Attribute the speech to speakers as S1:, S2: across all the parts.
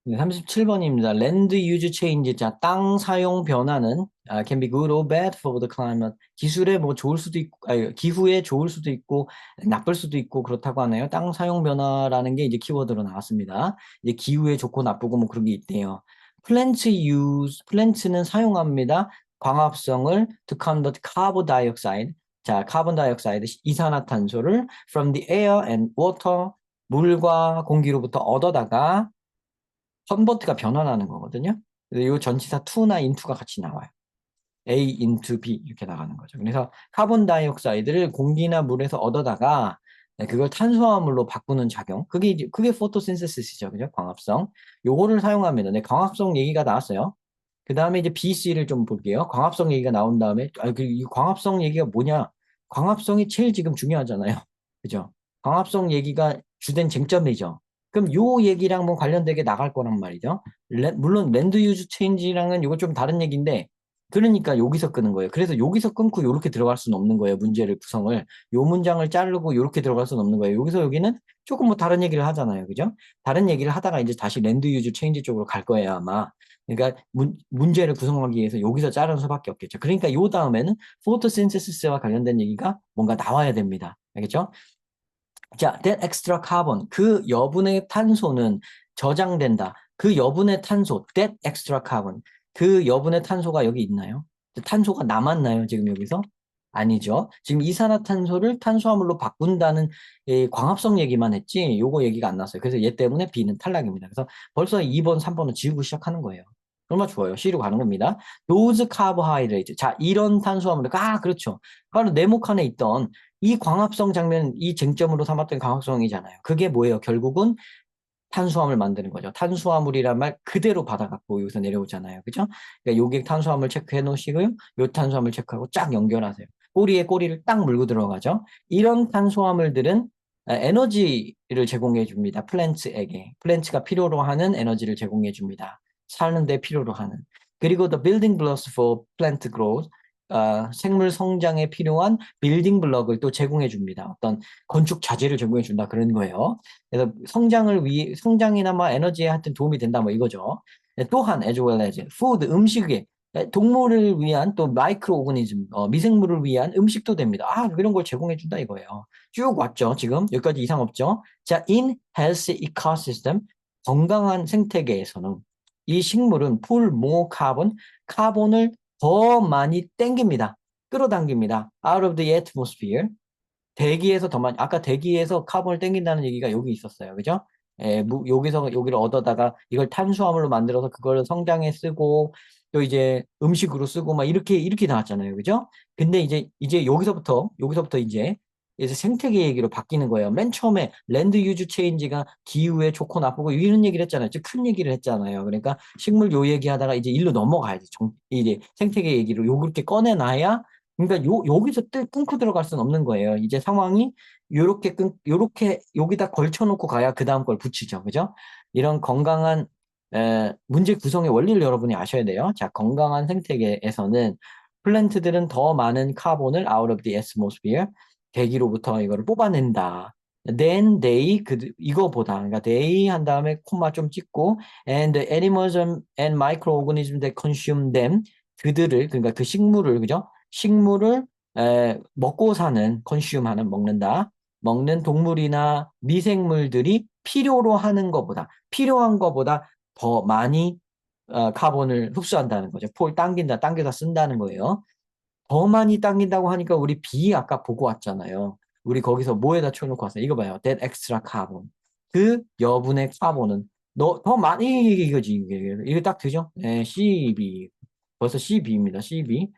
S1: 네, 37번입니다. Land use change. 자, 땅 사용 변화는 can be good or bad for the climate. 기술에 뭐 좋을 수도 있고, 기후에 좋을 수도 있고, 나쁠 수도 있고 그렇다고 하네요. 땅 사용 변화라는 게 이제 키워드로 나왔습니다. 이제 기후에 좋고 나쁘고 뭐 그런 게 있대요. plant는 사용합니다. 광합성을 to convert carbon dioxide. 자, 카본 다이옥사이드, 이산화탄소를 from the air and water. 물과 공기로부터 얻어다가 컨버트가 변환하는 거거든요. 이 전치사 to나 into가 같이 나와요. A into B 이렇게 나가는 거죠. 그래서 카본 다이옥사이드를 공기나 물에서 얻어다가 그걸 탄수화물로 바꾸는 작용. 그게 포토신세시스죠. 그죠? 광합성. 요거를 사용합니다. 네, 광합성 얘기가 나왔어요. 그 다음에 이제 B, C를 좀 볼게요. 광합성 얘기가 나온 다음에, 이 광합성 얘기가 뭐냐? 광합성이 제일 지금 중요하잖아요. 그죠? 광합성 얘기가 주된 쟁점이죠. 그럼 요 얘기랑 뭐 관련되게 나갈 거란 말이죠. 물론 랜드 유즈 체인지랑은 이거 좀 다른 얘기인데, 그러니까 여기서 끄는 거예요. 그래서 여기서 끊고 요렇게 들어갈 수는 없는 거예요. 문제를 구성을. 요 문장을 자르고 요렇게 들어갈 수는 없는 거예요. 여기서 여기는 조금 뭐 다른 얘기를 하잖아요. 그죠? 다른 얘기를 하다가 이제 다시 랜드 유즈 체인지 쪽으로 갈 거예요, 아마. 그러니까 문제를 구성하기 위해서 여기서 자르는 수밖에 없겠죠. 그러니까 요 다음에는 포토신테시스와 관련된 얘기가 뭔가 나와야 됩니다. 알겠죠? 자, that extra carbon. 그 여분의 탄소는 저장된다. 그 여분의 탄소, that extra carbon. 그 여분의 탄소가 여기 있나요? 탄소가 남았나요? 지금 여기서? 아니죠. 지금 이산화탄소를 탄수화물로 바꾼다는 광합성 얘기만 했지, 요거 얘기가 안 나왔어요. 그래서 얘 때문에 B는 탈락입니다. 그래서 벌써 2번, 3번은 지우고 시작하는 거예요. 얼마나 좋아요. C로 가는 겁니다. those carbohydrate. 자, 이런 탄수화물. 그렇죠. 바로 네모칸에 있던 이 광합성 장면, 이 쟁점으로 삼았던 광합성이잖아요. 그게 뭐예요? 결국은 탄수화물 만드는 거죠. 탄수화물이란 말 그대로 받아갖고 여기서 내려오잖아요. 그죠? 그러니까 요게 탄수화물 체크해 놓으시고요. 요 탄수화물 체크하고 쫙 연결하세요. 꼬리에 꼬리를 딱 물고 들어가죠. 이런 탄수화물들은 에너지를 제공해 줍니다. 플랜츠에게. 플랜츠가 필요로 하는 에너지를 제공해 줍니다. 사는데 필요로 하는. 그리고 the building blocks for plant growth. 생물 성장에 필요한 빌딩 블럭을 또 제공해 줍니다. 어떤 건축 자재를 제공해 준다 그런 거예요. 그래서 성장이나 뭐 에너지에 하여튼 도움이 된다 뭐 이거죠. 또한 as well as food 음식에 동물을 위한 또 마이크로 오거니즘 미생물을 위한 음식도 됩니다. 이런 걸 제공해 준다 이거예요. 쭉 왔죠. 지금 여기까지 이상 없죠. 자, in health ecosystem 건강한 생태계에서는 이 식물은 pull more carbon 카본을 더 많이 땡깁니다. 끌어당깁니다. out of the atmosphere 대기에서 더 많이, 아까 대기에서 카본을 땡긴다는 얘기가 여기 있었어요. 그죠? 여기서, 여기를 얻어다가 이걸 탄수화물로 만들어서 그걸 성장에 쓰고, 또 이제 음식으로 쓰고, 막 이렇게 나왔잖아요. 그죠? 근데 이제 여기서부터 이제 생태계 얘기로 바뀌는 거예요. 맨 처음에 랜드 유즈 체인지가 기후에 좋고 나쁘고 이런 얘기를 했잖아요. 큰 얘기를 했잖아요. 그러니까 식물 요 얘기하다가 이제 일로 넘어가야지. 이제 생태계 얘기로 요렇게 꺼내놔야 그러니까 여기서 끊고 들어갈 수는 없는 거예요. 이제 상황이 요렇게 여기다 걸쳐놓고 가야 그 다음 걸 붙이죠. 그죠? 이런 건강한, 문제 구성의 원리를 여러분이 아셔야 돼요. 자, 건강한 생태계에서는 플랜트들은 더 많은 카본을 out of the atmosphere, 대기로부터 이거를 뽑아낸다. Then they, 이거보다, 그러니까 they 한 다음에 콤마 좀 찍고, and the animals and microorganisms that consume them, 그러니까 그 식물을, 그죠? 식물을 먹고 사는, consume하는, 먹는다. 먹는 동물이나 미생물들이 필요한 것보다 더 많이 카본을 흡수한다는 거죠. 당겨다 쓴다는 거예요. 더 많이 당긴다고 하니까 우리 B 아까 보고 왔잖아요. 우리 거기서 뭐에다 쳐놓고 왔어요. 이거 봐요. That extra carbon. 그 여분의 카본은 더 많이 이거지. 이게 딱 되죠? 네, CB. 벌써 CB입니다. CB.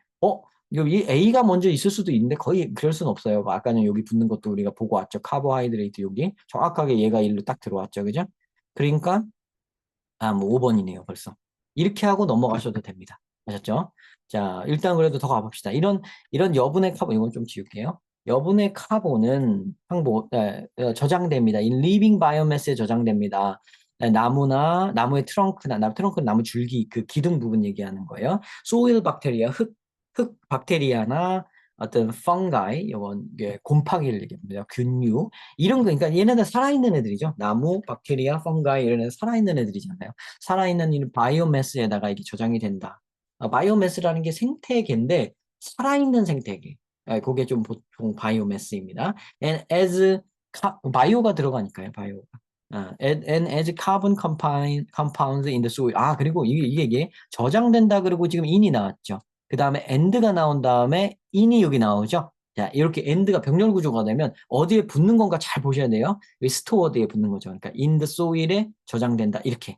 S1: 이 A가 먼저 있을 수도 있는데 거의 그럴 수는 없어요. 아까는 여기 붙는 것도 우리가 보고 왔죠. 카보하이드레이트 여기. 정확하게 얘가 일로 딱 들어왔죠. 그죠? 그러니까 뭐 5번이네요, 벌써. 이렇게 하고 넘어가셔도 됩니다. 아셨죠? 자, 일단 그래도 더 가봅시다. 이런 여분의 카본, 이건 좀 지울게요. 여분의 카본은 저장됩니다. in living biomass에 저장됩니다. 나무의 트렁크는 나무 줄기, 그 기둥 부분 얘기하는 거예요. 소일 박테리아, 흙 박테리아나, 어떤 fungi, 이건 곰팡이를 얘기합니다. 균류 이런 거, 그러니까 얘네들 살아있는 애들이죠. 나무, 박테리아, fungi 이런 애들 살아있는 애들이잖아요. 살아있는 이 바이오매스에다가 이게 저장이 된다. 바이오매스라는 게 생태계인데 살아있는 생태계. 그게 좀 보통 바이오매스입니다. And as 바이오가 들어가니까요, 바이오가. and as carbon compounds in the soil. 그리고 이게 저장된다 그러고 지금 in이 나왔죠. 그 다음에 and가 나온 다음에 in이 여기 나오죠. 자, 이렇게 and가 병렬 구조가 되면 어디에 붙는 건가 잘 보셔야 돼요. 여기 stored에 붙는 거죠. 그러니까 in the soil에 저장된다. 이렇게.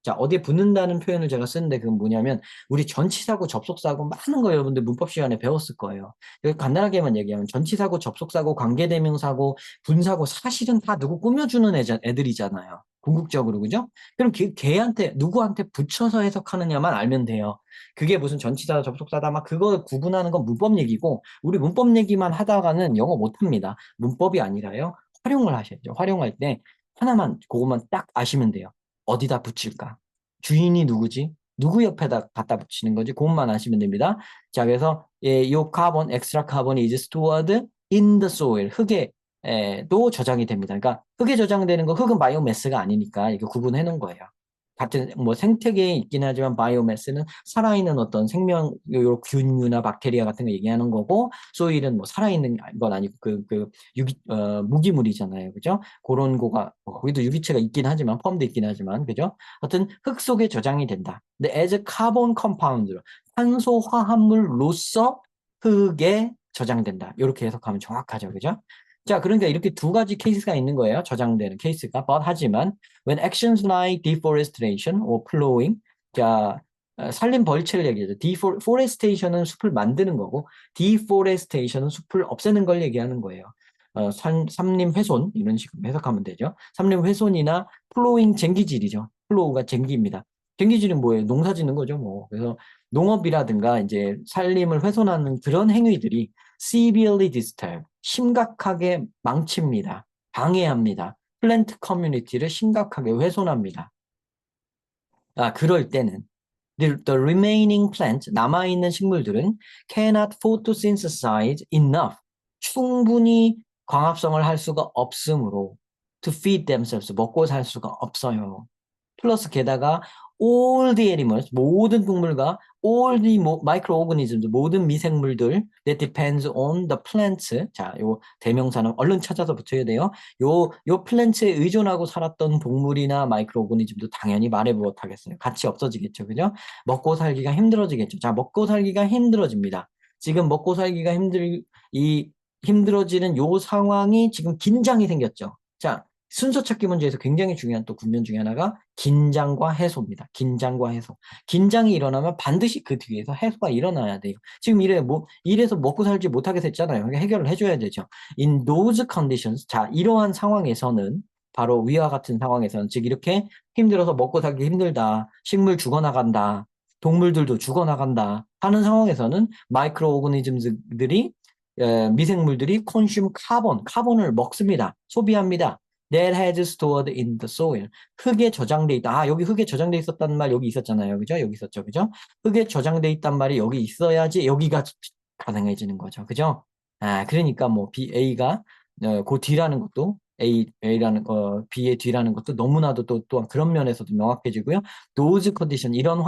S1: 자, 어디에 붙는다는 표현을 제가 쓰는데 그건 뭐냐면 우리 전치사고 접속사고 많은 거 여러분들 문법 시간에 배웠을 거예요. 여기 간단하게만 얘기하면 전치사고 접속사고 관계대명사고 분사고 사실은 다 누구 꾸며주는 애들이잖아요. 궁극적으로 그죠? 그럼 걔한테 누구한테 붙여서 해석하느냐만 알면 돼요. 그게 무슨 전치사 접속사다 막 그거 구분하는 건 문법 얘기고 우리 문법 얘기만 하다가는 영어 못합니다. 문법이 아니라요. 활용을 하셔야죠. 활용할 때 하나만 그것만 딱 아시면 돼요. 어디다 붙일까? 주인이 누구지? 누구 옆에다 갖다 붙이는 거지? 그것만 아시면 됩니다. 자, 그래서 요 카본, 엑스트라 카본이 is stored in the soil. 흙에도 저장이 됩니다. 그러니까 흙에 저장되는 거, 흙은 바이오매스가 아니니까 이거 구분해 놓은 거예요. 같은 뭐 생태계에 있긴 하지만 바이오매스는 살아있는 어떤 생명 요 균류나 박테리아 같은 거 얘기하는 거고 소일은 뭐 살아있는 건 아니고 무기물이잖아요. 그죠? 그런 거가 거기도 유기체가 있긴 하지만 포함되어 있긴 하지만 그죠? 하여튼 흙 속에 저장이 된다. 근데 as carbon compound 탄소 화합물로서 흙에 저장된다. 이렇게 해석하면 정확하죠. 그죠? 자, 그러니까 이렇게 두 가지 케이스가 있는 거예요. 저장되는 케이스가. 하지만 when actions like deforestation or plowing, 자, 산림 벌채를 얘기하죠. deforestation은 숲을 만드는 거고, deforestation은 숲을 없애는 걸 얘기하는 거예요. 삼림 훼손 이런 식으로 해석하면 되죠. 삼림 훼손이나 플로잉 쟁기질이죠. 플로우가 쟁기입니다. 쟁기질은 뭐예요? 농사 짓는 거죠, 뭐. 그래서 농업이라든가 이제 산림을 훼손하는 그런 행위들이 severely disturb, 심각하게 망칩니다. 방해합니다. 플랜트 커뮤니티를 심각하게 훼손합니다. 그럴 때는 the remaining plant, 남아있는 식물들은 cannot photosynthesize enough, 충분히 광합성을 할 수가 없으므로 to feed themselves, 먹고 살 수가 없어요. 플러스 게다가 all the animals, 모든 동물과 all the microorganisms, 모든 미생물들 that depends on the plants. 자, 요 대명사는 얼른 찾아서 붙여야 돼요. 요 플랜트에 의존하고 살았던 동물이나 마이크로오거니즘도 당연히 말해 못하겠어요. 같이 없어지겠죠. 그죠? 먹고 살기가 힘들어지겠죠. 자, 먹고 살기가 힘들어집니다. 지금 먹고 살기가 힘들어지는 요 상황이 지금 긴장이 생겼죠. 자, 순서 찾기 문제에서 굉장히 중요한 또 국면 중에 하나가 긴장과 해소입니다. 긴장과 해소. 긴장이 일어나면 반드시 그 뒤에서 해소가 일어나야 돼요. 지금 이래서 먹고 살지 못하게 됐잖아요. 그러니까 해결을 해줘야 되죠. In those conditions, 자, 이러한 상황에서는 바로 위와 같은 상황에서는 즉 이렇게 힘들어서 먹고 살기 힘들다. 식물 죽어나간다. 동물들도 죽어나간다. 하는 상황에서는 마이크로 오거니즘들이 미생물들이 consume 카본을 먹습니다. 소비합니다. That has stored in the soil. 흙에 저장돼 있다. 여기 흙에 저장돼 있었다는 말 여기 있었잖아요. 그죠? 여기 있었죠. 그죠? 흙에 저장돼 있단 말이 여기 있어야지 여기가 가능해지는 거죠. 그죠? 그러니까 뭐 A가 그 뒤라는 것도 A라는 B의 뒤라는 것도 너무나도 또한 그런 면에서도 명확해지고요. Those condition 이런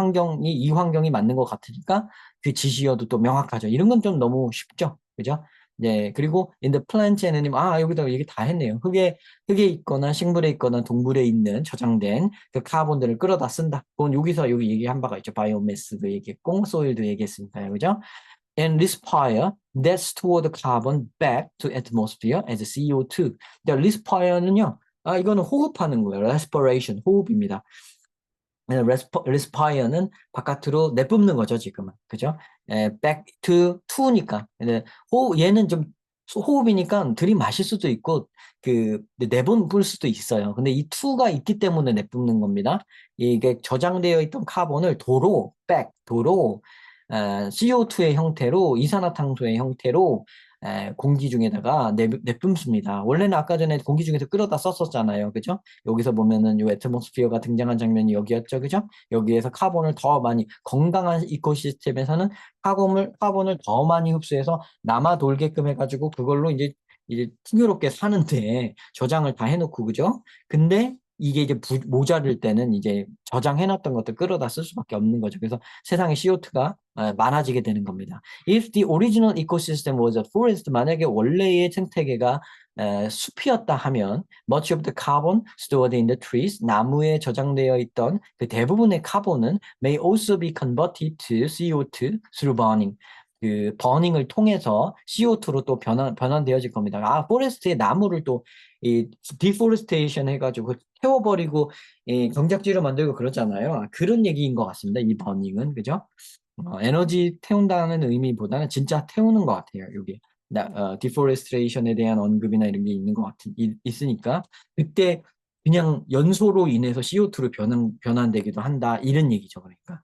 S1: 이 환경이 맞는 것 같으니까 그 지시어도 또 명확하죠. 이런 건 좀 너무 쉽죠. 그죠? 네, 그리고 in the plant 에는 여기다 얘기 다 했네요. 흙에 있거나 식물에 있거나 동물에 있는 저장된 그 카본들을 끌어다 쓴다. 그건 여기 얘기한 바가 있죠. 바이오매스도 얘기했고, 소일도 얘기했으니까요. 그죠? And respire that stored carbon back to atmosphere as CO2. respire는요, 이거는 호흡하는 거예요. respiration, 호흡입니다. respire는 바깥으로 내뿜는 거죠, 지금은. 그죠? back to니까. 얘는 좀 호흡이니까 들이마실 수도 있고, 내뿜을 수도 있어요. 근데 이 to가 있기 때문에 내뿜는 겁니다. 이게 저장되어 있던 카본을 도로 CO2의 형태로, 이산화탄소의 형태로 공기 중에다가 내뿜습니다. 원래는 아까 전에 공기 중에서 끌어다 썼었잖아요. 그죠? 여기서 보면은 요 애트모스피어가 등장한 장면이 여기였죠. 그죠? 여기에서 카본을 더 많이 건강한 이코시스템에서는 카본을 더 많이 흡수해서 남아 돌게끔 해가지고 그걸로 이제 풍요롭게 사는데 저장을 다 해놓고 그죠? 근데 이게 이제 모자랄 때는 이제 저장해놨던 것들 끌어다 쓸 수밖에 없는 거죠. 그래서 세상에 CO2가 많아지게 되는 겁니다. If the original ecosystem was a forest, 만약에 원래의 생태계가 숲이었다 하면 much of the carbon stored in the trees, 나무에 저장되어 있던 그 대부분의 카본은 may also be converted to CO2 through burning. 그 버닝을 통해서 CO2로 또 변환되어질 겁니다. 아, 포레스트의 나무를 또 이 디포레스테이션 해가지고 태워버리고 경작지로 만들고 그러잖아요. 아, 그런 얘기인 것 같습니다. 이 버닝은 그죠? 에너지 태운다는 의미보다는 진짜 태우는 것 같아요. 여기 디포레스트레이션에 대한 언급이나 이런 게 있는 것 있으니까 그때 그냥 연소로 인해서 CO2로 변환되기도 한다 이런 얘기죠. 그러니까.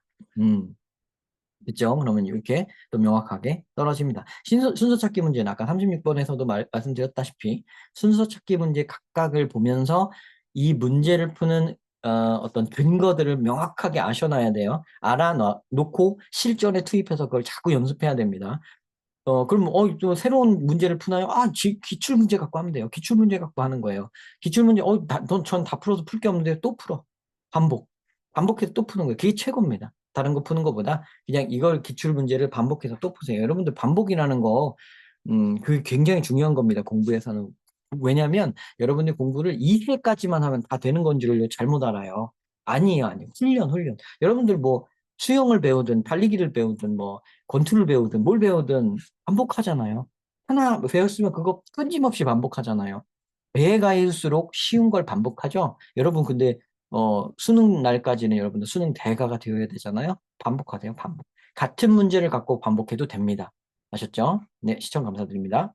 S1: 그죠? 그러면 이렇게 또 명확하게 떨어집니다. 순서 찾기 문제는 아까 36번에서도 말씀드렸다시피 순서 찾기 문제 각각을 보면서 이 문제를 푸는 어떤 근거들을 명확하게 아셔놔야 돼요. 알아놓고 실전에 투입해서 그걸 자꾸 연습해야 됩니다. 그럼, 또 새로운 문제를 푸나요? 아, 기출 문제 갖고 하면 돼요. 기출 문제 갖고 하는 거예요. 기출 문제, 전 다 풀어서 풀 게 없는데 또 풀어. 반복. 반복해서 또 푸는 거예요. 그게 최고입니다. 다른 거 푸는 것보다 그냥 이걸 기출 문제를 반복해서 또 푸세요. 여러분들 반복이라는 거, 그게 굉장히 중요한 겁니다. 공부에서는. 왜냐면 여러분들 공부를 2회까지만 하면 다 되는 건 줄을 잘못 알아요. 아니에요, 아니에요. 훈련. 여러분들 뭐 수영을 배우든 달리기를 배우든 뭐 권투를 배우든 뭘 배우든 반복하잖아요. 하나 배웠으면 그거 끊임없이 반복하잖아요. 배가일수록 쉬운 걸 반복하죠. 여러분 근데 수능 날까지는 여러분들 수능 대가가 되어야 되잖아요. 반복하세요. 반복. 같은 문제를 갖고 반복해도 됩니다. 아셨죠? 네, 시청 감사드립니다.